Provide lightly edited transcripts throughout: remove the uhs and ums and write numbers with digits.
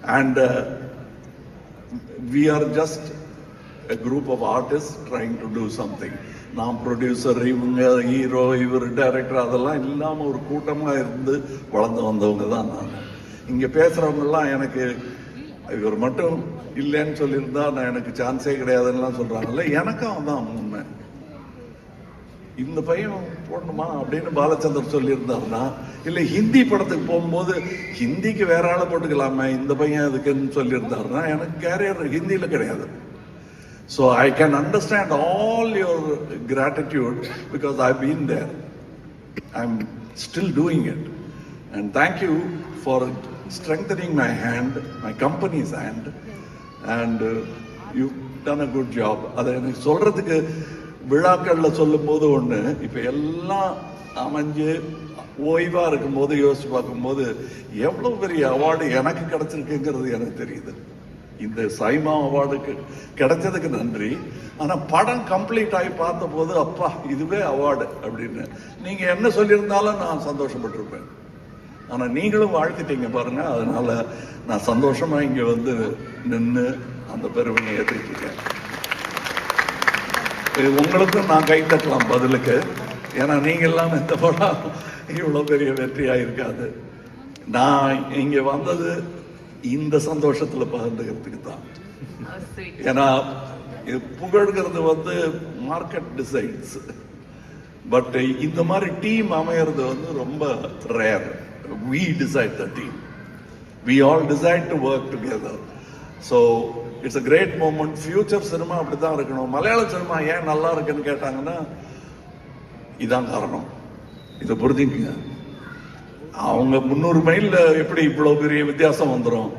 And we are just a group of artists trying to do something. நான் producer, இவங்க hero, இவர் director, அதெல்லாம் இல்லாமல் ஒரு கூட்டமாக இருந்து வளர்ந்து வந்தவங்க தான் நான். இங்கே பேசுகிறவங்கெல்லாம் எனக்கு இவர் மட்டும் இல்லைன்னு சொல்லியிருந்தா நான் எனக்கு சான்ஸே கிடையாதுன்னெலாம் சொல்கிறாங்கல்ல, எனக்கும் அதான் உண்மை. இந்த பையன் போடணுமா அப்படின்னு பாலச்சந்தர் சொல்லியிருந்தாருன்னா, இல்லை ஹிந்தி படத்துக்கு போகும்போது ஹிந்திக்கு வேற ஆளை போட்டுக்கலாமே, இந்த பையன் அதுக்குன்னு சொல்லியிருந்தாருன்னா எனக்கு கேரியர் ஹிந்தியில் கிடையாது. So I can understand all your gratitude because I've been there. I'm still doing it. And thank you for strengthening my hand, my company's hand. And you've done a good job. அதை எனக்கு சொல்கிறதுக்கு விழாக்களில் சொல்லும் போது ஒன்று, இப்போ எல்லாம் அமைஞ்சு ஓய்வாக இருக்கும்போது யோசிச்சு பார்க்கும்போது எவ்வளோ பெரிய அவார்டு எனக்கு கிடைச்சிருக்குங்கிறது எனக்கு தெரியுது. இந்த சைமா அவார்டுக்கு கிடைச்சதுக்கு நன்றி. ஆனால் படம் கம்ப்ளீட் ஆகி பார்த்த போது அப்பா இதுவே அவார்டு அப்படின்னு நீங்கள் என்ன சொல்லியிருந்தாலும் நான் சந்தோஷப்பட்டிருப்பேன். ஆனால் நீங்களும் வாழ்த்துட்டீங்க பாருங்க, அதனால நான் சந்தோஷமா இங்கே வந்து நின்று அந்த பெருமையை ஏற்றிருக்கேன். உங்களுக்கும் நான் கை தட்டலாம் பதிலுக்கு, ஏன்னா நீங்க எல்லாம் இந்த படம் இவ்வளோ பெரிய வெற்றியாக இருக்காது. நான் இங்கே வந்தது இந்த சந்தோஷத்தில் பகிர்ந்துக்கிறதுக்கு தான். ஏன்னா புகழ்கிறது வந்து மார்க்கெட் டிசைன்ஸ், பட் இந்த மாதிரி டீம் அமையிறது வந்து ரொம்ப rare. We decide the team. We all decide to work together. So it's a great moment. Future cinema அப்படி தான் இருக்கணும். மலையாள சினிமா ஏன் நல்லா இருக்குன்னு கேட்டாங்கன்னா இதான் காரணம். இதை புரிஞ்சுங்க. அவங்க 300 மைல்ல எப்படி இவ்வளவு பெரிய வித்தியாசம் வந்துடும்?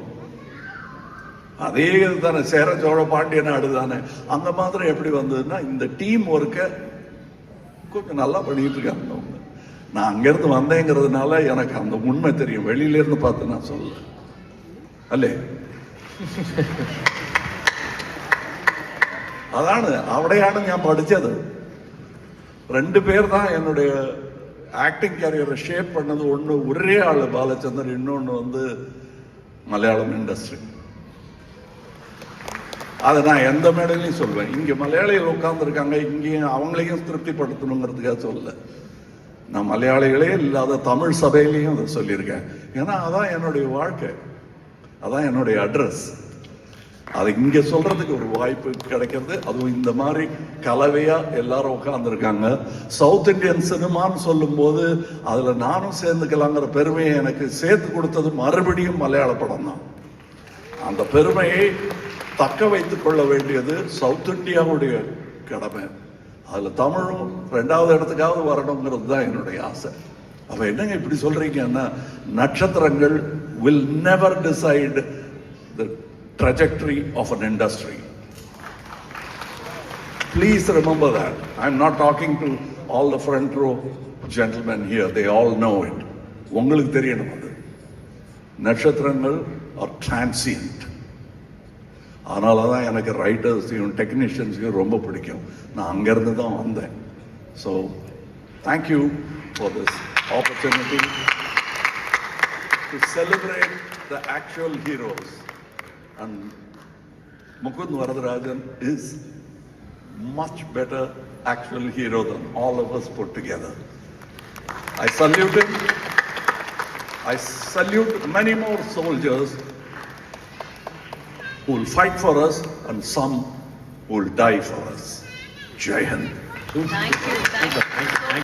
அதே தானே சேர சோழ பாண்டிய நாடு தானே, அந்த மாதிரி எப்படி வந்ததுன்னா இந்த டீம் ஒர்க்கை கொஞ்சம் நல்லா பண்ணிட்டு இருக்காங்க அவங்க. நான் அங்கிருந்து வந்தேங்கிறதுனால எனக்கு அந்த உண்மை தெரியும், வெளியில இருந்து பார்த்து நான் சொல்ல അല്ലേ. അതാണ് അവിടെയാണ് ഞാൻ പഠിച്ചത്. 2 பேர் தான் என்னுடைய ஆக்டிங் கேரியரை ஷேப் பண்ணது. ஒன்று ஒரே ஆள் பாலச்சந்தர், இன்னொன்று வந்து மலையாளம் இண்டஸ்ட்ரி. அதை நான் எந்த மேடையிலையும் சொல்வேன். இங்கே மலையாளிகள் உட்கார்ந்துருக்காங்க, இங்கேயும் அவங்களையும் திருப்திப்படுத்தணுங்கிறதுக்காக சொல்ல. நான் மலையாளிகளே இல்லாத தமிழ் சபையிலையும் அதை சொல்லியிருக்கேன். ஏன்னா அதான் என்னுடைய வாழ்க்கை, அதான் என்னுடைய அட்ரஸ். அது இங்கே சொல்றதுக்கு ஒரு வாய்ப்பு கிடைக்கிறது. அதுவும் இந்த மாதிரி கலவையா எல்லாரும் உட்கார்ந்துருக்காங்க. சவுத் இந்தியன் சினிமான்னு சொல்லும் போது அதுல நானும் சேர்ந்துக்கலாங்கிற பெருமையை எனக்கு சேர்த்து கொடுத்தது மறுபடியும் மலையாள படம் தான். அந்த பெருமையை தக்க வைத்துக் கொள்ள வேண்டியது சவுத் இந்தியாவுடைய கடமை. அதுல தமிழும் 2வது இடத்துக்காவது வரணுங்கிறது தான் என்னுடைய ஆசை. அப்ப என்னங்க இப்படி சொல்றீங்கன்னா, நட்சத்திரங்கள் will never decide the trajectory of an industry. Please remember that. I'm not talking to all the front row gentlemen here. They all know it. உங்களுக்கு தெரியணும் அது. நட்சத்திரங்கள் are transient. அதனால தான் எனக்கு ரைட்டர்ஸையும் டெக்னீஷியன்ஸையும் ரொம்ப பிடிக்கும். நான் அங்கேருந்து தான் வந்தேன். So thank you for this opportunity to celebrate the actual heroes. And Mukund Varadarajan is much better actual hero than all of us put together. I salute him. I salute many more soldiers who will fight for us and some who will die for us. Jai Hind. Thank you.